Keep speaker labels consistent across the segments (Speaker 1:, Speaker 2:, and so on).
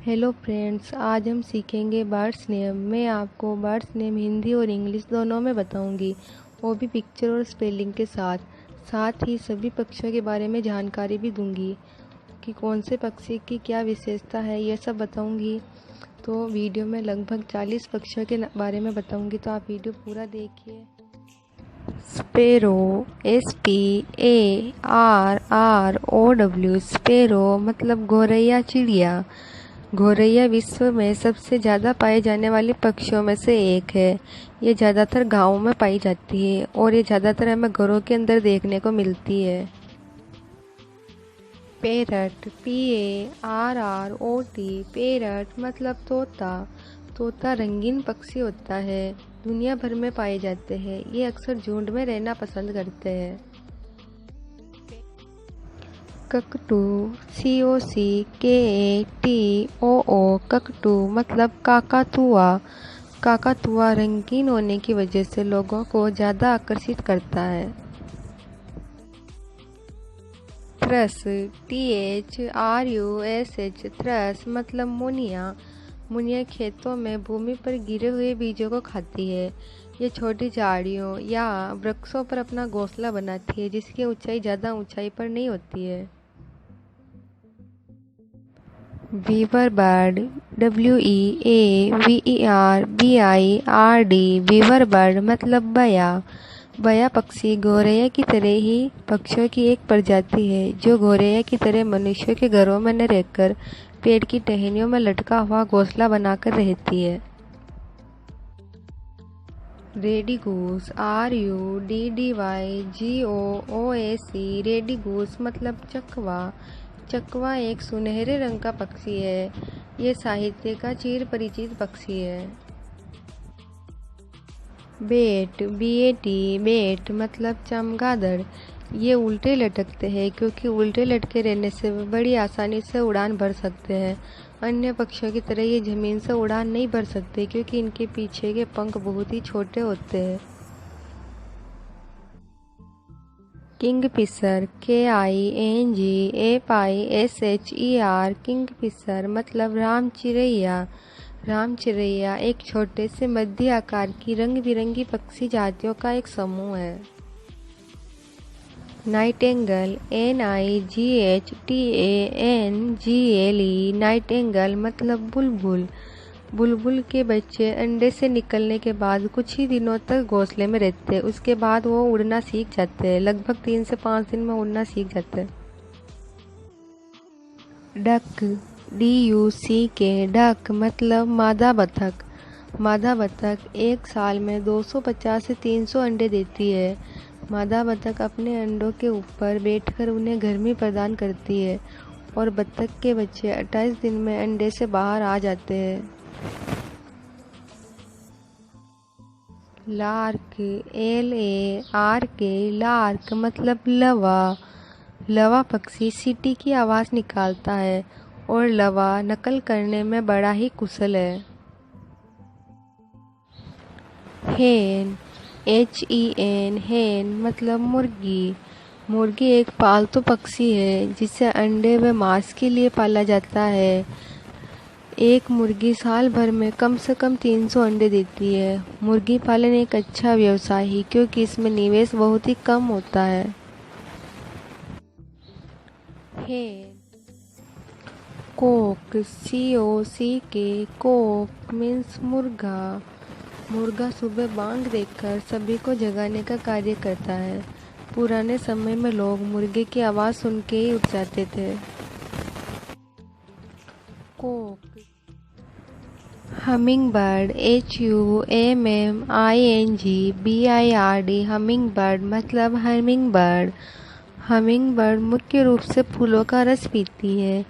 Speaker 1: Hello friends, आज हम सीखेंगे बर्ड्स नेम। मैं आपको बर्ड्स नेम हिंदी और इंग्लिश दोनों में बताऊंगी, वो भी पिक्चर और स्पेलिंग के साथ। साथ ही सभी पक्षियों के बारे में जानकारी भी दूंगी कि कौन से पक्षी की क्या विशेषता है, ये सब बताऊंगी। तो वीडियो में लगभग 40 पक्षियों के बारे में बताऊंगी, तो आप वीडियो पूरा देखिए। स्पैरो, SPARROW, स्पैरो मतलब गौरैया चिड़िया। गौरैया विश्व में सबसे ज़्यादा पाए जाने वाले पक्षियों में से एक है। ये ज़्यादातर गाँवों में पाई जाती है और ये ज़्यादातर हमें घरों के अंदर देखने को मिलती है। पैरट, PARROT, पैरट मतलब तोता। तोता रंगीन पक्षी होता है, दुनिया भर में पाए जाते हैं। ये अक्सर झुंड में रहना पसंद करते हैं। ककटू, COCKATOO, ककटू मतलब काकातुआ। काकातुआ रंगीन होने की वजह से लोगों को ज़्यादा आकर्षित करता है। थ्रस, THRUSH, थ्रस मतलब मुनिया। मुनिया खेतों में भूमि पर गिरे हुए बीजों को खाती है। ये छोटी झाड़ियों या वृक्षों पर अपना घोंसला बनाती है, जिसकी ऊंचाई ज़्यादा ऊंचाई पर नहीं होती है। Weaver bird, WEAVERBIRD, weaver bird मतलब बया। बया पक्षी गौरैया की तरह ही पक्षियों की एक प्रजाति है, जो गौरैया की तरह मनुष्यों के घरों में न रहकर पेड़ की टहनियों में लटका हुआ घोंसला बनाकर रहती है। रेडिगूस, RUDDYGOOSE, रेडिगूस मतलब चकवा। चकवा एक सुनहरे रंग का पक्षी है। ये साहित्य का चिर परिचित पक्षी है। बेट, BAT, बेट मतलब चमगादड़। ये उल्टे लटकते हैं, क्योंकि उल्टे लटके रहने से वे बड़ी आसानी से उड़ान भर सकते हैं। अन्य पक्षियों की तरह ये जमीन से उड़ान नहीं भर सकते, क्योंकि इनके पीछे के पंख बहुत ही छोटे होते हैं। किंगफिशर, KINGFISHER, किंगफिशर मतलब राम चिरैया। राम चिरैया एक छोटे से मध्य आकार की रंग बिरंगी पक्षी जातियों का एक समूह है। नाइटेंगल, NIGHTANGLE, नाइटेंगल मतलब बुलबुल। बुलबुल के बच्चे अंडे से निकलने के बाद कुछ ही दिनों तक घोंसले में रहते हैं। उसके बाद वो उड़ना सीख जाते हैं। लगभग 3 से 5 दिन में उड़ना सीख जाते हैं। डक, DUCK, डक मतलब मादा बतख। मादा बतख एक साल में 250 से 300 अंडे देती है। मादा बतख अपने अंडों के ऊपर बैठकर उन्हें गर्मी प्रदान करती है और बतख के बच्चे 28 दिन में अंडे से बाहर आ जाते हैं। लार्क, LARK, लार्क मतलब लवा। लवा पक्षी सीटी की आवाज़ निकालता है और लवा नकल करने में बड़ा ही कुशल है। हेन, HEN, हेन मतलब मुर्गी। मुर्गी एक पालतू पक्षी है, जिसे अंडे व मांस के लिए पाला जाता है। एक मुर्गी साल भर में कम से कम 300 अंडे देती है। मुर्गी पालन एक अच्छा व्यवसाय है, क्योंकि इसमें निवेश बहुत ही कम होता है। कोक, COCK, कोक मीन्स मुर्गा। मुर्गा सुबह बांग देकर सभी को जगाने का कार्य करता है। पुराने समय में लोग मुर्गे की आवाज़ सुन के ही उठ जाते थे। Coke. Humming bird, HUMMING BIRD, humming bird मतलब हमिंग बर्ड। हमिंग बर्ड मुख्य रूप से फूलों का रस पीती है।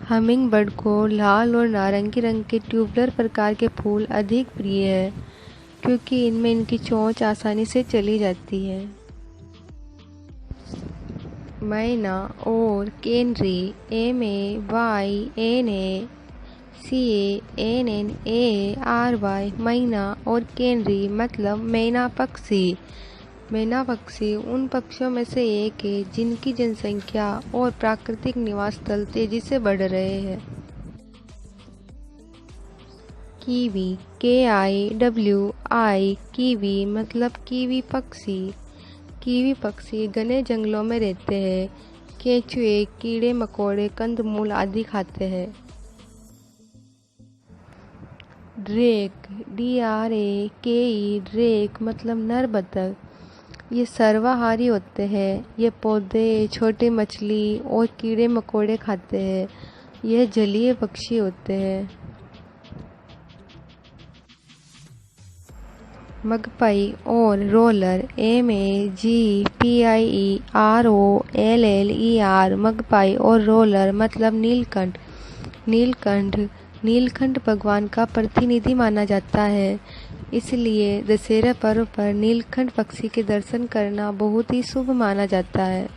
Speaker 1: हमिंग बर्ड को लाल और नारंगी रंग के ट्यूबलर प्रकार के फूल अधिक प्रिय है, क्योंकि इनमें इनकी चोंच आसानी से चली जाती है। मैना और कैनरी, MAYNACANNARY, मैना और कैनरी मतलब मैना पक्षी। मैना पक्षी उन पक्षियों में से एक है जिनकी जनसंख्या और प्राकृतिक निवास स्थल तेजी से बढ़ रहे हैं। कीवी, KIWI, कीवी मतलब कीवी पक्षी। कीवी पक्षी घने जंगलों में रहते हैं। केंचुए कीड़े मकोड़े कंदमूल आदि खाते हैं। ड्रेक, DRAKE, ड्रेक मतलब नर बतख। ये सर्वाहारी होते हैं। ये पौधे, छोटी मछली और कीड़े मकोड़े खाते हैं। यह जलीय पक्षी होते हैं। मगपाई और रोलर, MAGPIE, मगपाई और रोलर मतलब नीलकंठ। नीलकंठ भगवान का प्रतिनिधि माना जाता है। इसलिए दशहरा पर्व पर नीलकंठ पक्षी के दर्शन करना बहुत ही शुभ माना जाता है।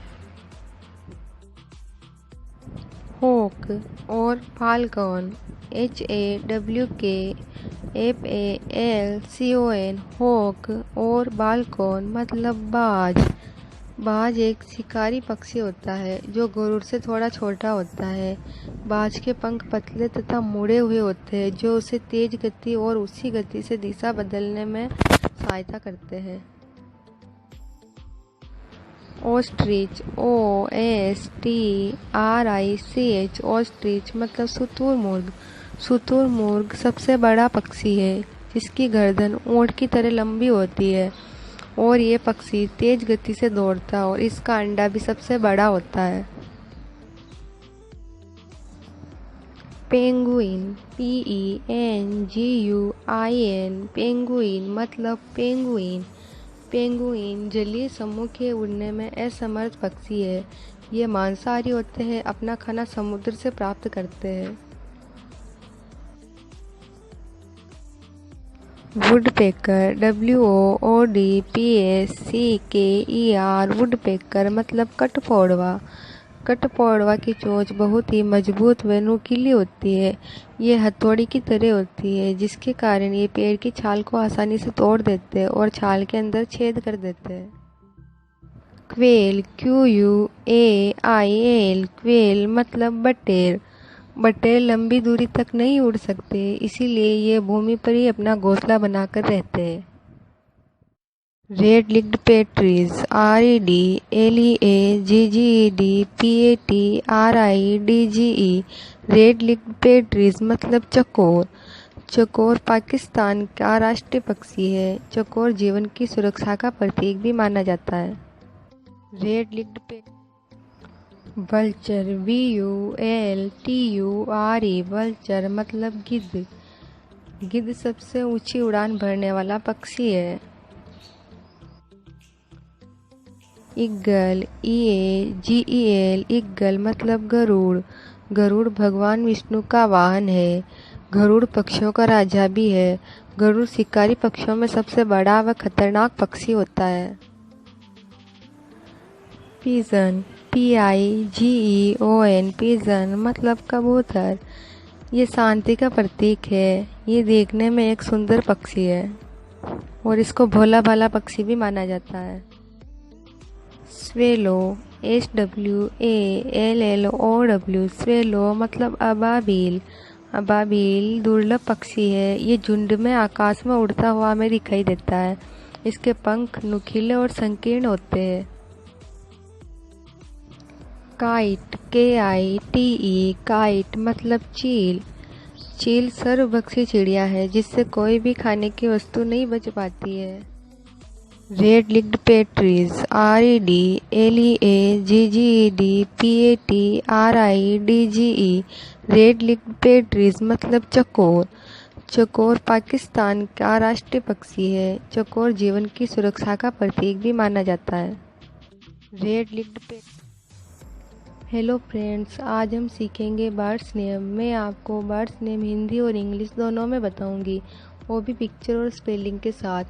Speaker 1: हॉक और फाल्कन, HAWKFALCON, हॉक और बाल्कन मतलब बाज। बाज एक शिकारी पक्षी होता है जो गरुड़ से थोड़ा छोटा होता है। बाज के पंख पतले तथा मुड़े हुए होते हैं जो उसे तेज गति और उसी गति से दिशा बदलने में सहायता करते हैं। ऑस्ट्रिच, OSTRICH, ऑस्ट्रिच मतलब शुतुरमुर्ग। शुतुरमुर्ग सबसे बड़ा पक्षी है जिसकी गर्दन ऊंट की तरह लंबी होती है और ये पक्षी तेज गति से दौड़ता है और इसका अंडा भी सबसे बड़ा होता है। पेंगुइन, PENGUIN, पेंगुइन मतलब पेंगुइन। पेंगुइन जलीय समूह के उड़ने में असमर्थ पक्षी है। ये मांसाहारी होते हैं। अपना खाना समुद्र से प्राप्त करते हैं। वुडपेकर, WOODPECKER, वुडपेकर मतलब कठफोड़वा। कठफोड़वा की चोंच बहुत ही मजबूत व नुकीली होती है। ये हथौड़ी की तरह होती है जिसके कारण ये पेड़ की छाल को आसानी से तोड़ देते हैं और छाल के अंदर छेद कर देते हैं। क्वेल, QUAIL, क्वेल मतलब बटेर। बटेर लंबी दूरी तक नहीं उड़ सकते, इसीलिए ये भूमि पर ही अपना घोंसला बनाकर रहते हैं। Red legged partridge, REDLEAGGED PATRIDGE, red legged partridge मतलब चकोर। चकोर पाकिस्तान का राष्ट्रीय पक्षी है। चकोर जीवन की सुरक्षा का प्रतीक भी माना जाता है। रेड लिग्ड वल्चर, VULTURE, वल्चर मतलब गिद्ध। गिद्ध सबसे ऊंची उड़ान भरने वाला पक्षी है। ईगल, EAGEL, ईगल मतलब गरुड़। गरुड़ भगवान विष्णु का वाहन है। गरुड़ पक्षियों का राजा भी है। गरुड़ शिकारी पक्षियों में सबसे बड़ा व खतरनाक पक्षी होता है। पिजन, PIGEON, पिजन मतलब कबूतर। ये शांति का प्रतीक है। ये देखने में एक सुंदर पक्षी है और इसको भोला भाला पक्षी भी माना जाता है। स्वेलो, SWALLOW, स्वेलो मतलब अबाबील। अबाबील दुर्लभ पक्षी है। ये झुंड में आकाश में उड़ता हुआ हमें दिखाई देता है। इसके पंख नुकीले और संकीर्ण होते हैं। काइट, KITE, काइट मतलब चील। चील सर्वभक्षी चिड़िया है जिससे कोई भी खाने की वस्तु नहीं बच पाती है। Red legged partridge, REDLEAGGED PATRIDGE, red legged partridge मतलब चकोर। चकोर पाकिस्तान का राष्ट्रीय पक्षी है। चकोर जीवन की सुरक्षा का प्रतीक भी माना जाता है। रेड लिग्ड हेलो फ्रेंड्स, आज हम सीखेंगे बर्ड्स नेम। मैं आपको बर्ड्स नेम हिंदी और इंग्लिश दोनों में बताऊंगी, वो भी पिक्चर और स्पेलिंग के साथ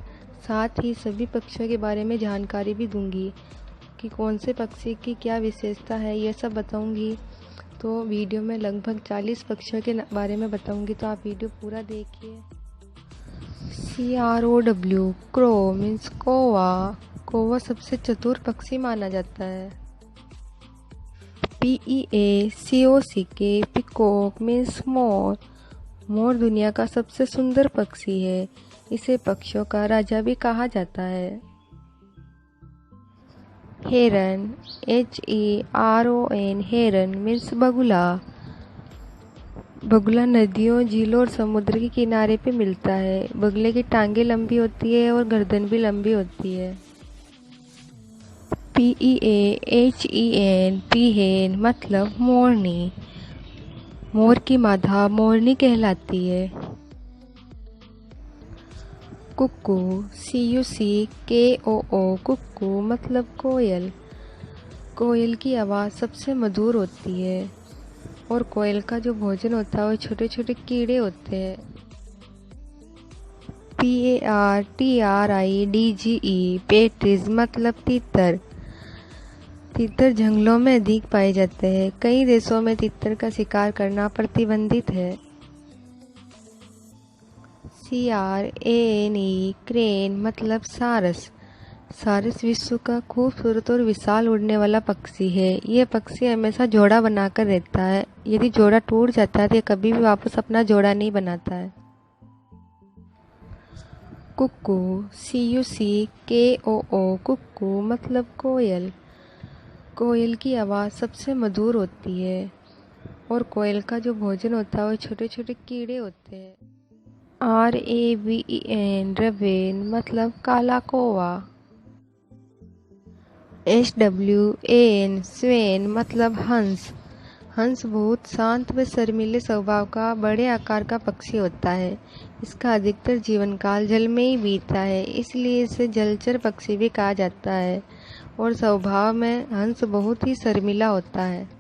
Speaker 1: ही सभी पक्षियों के बारे में जानकारी भी दूंगी कि कौन से पक्षी की क्या विशेषता है, ये सब बताऊंगी। तो वीडियो में लगभग 40 पक्षियों के बारे में बताऊंगी, तो आप वीडियो पूरा देखिए। CROW, क्रो मीन्स कौवा। कौवा सबसे चतुर पक्षी माना जाता है। PEACOCK, पिकॉक मीन्स मोर। मोर दुनिया का सबसे सुंदर पक्षी है। इसे पक्षियों का राजा भी कहा जाता है। हेरन, HERON, हेरन मीन्स बगुला। बगुला नदियों, झीलों और समुद्र के किनारे पे मिलता है। बगुले की टांगें लंबी होती है और गर्दन भी लंबी होती है। PEAHEN, पीहेन मतलब मोरनी। मोर की मादा मोरनी कहलाती है। कुक्कू, CUCKOO, कुक्कू मतलब कोयल। कोयल की आवाज़ सबसे मधुर होती है और कोयल का जो भोजन होता है वो छोटे छोटे कीड़े होते हैं। PARTRIDGE, पेट्रिज मतलब तीतर। तीतर जंगलों में अधिक पाए जाते हैं। कई देशों में तीतर का शिकार करना प्रतिबंधित है। CRANE, क्रेन मतलब सारस। सारस विश्व का खूबसूरत और विशाल उड़ने वाला पक्षी है। यह पक्षी हमेशा जोड़ा बनाकर रहता है। यदि जोड़ा टूट जाता है तो यह कभी भी वापस अपना जोड़ा नहीं बनाता है। कुक्कू, CUCKOO, कुक्कू मतलब कोयल। कोयल की आवाज़ सबसे मधुर होती है और कोयल का जो भोजन होता है वो छोटे छोटे कीड़े होते हैं। RAVEN, रवेन मतलब काला कौवा। SWAN, स्वेन मतलब हंस। हंस बहुत शांत व शर्मीले स्वभाव का बड़े आकार का पक्षी होता है। इसका अधिकतर जीवन काल जल में ही बीतता है, इसलिए इसे जलचर पक्षी भी कहा जाता है और स्वभाव में हंस बहुत ही शर्मीला होता है।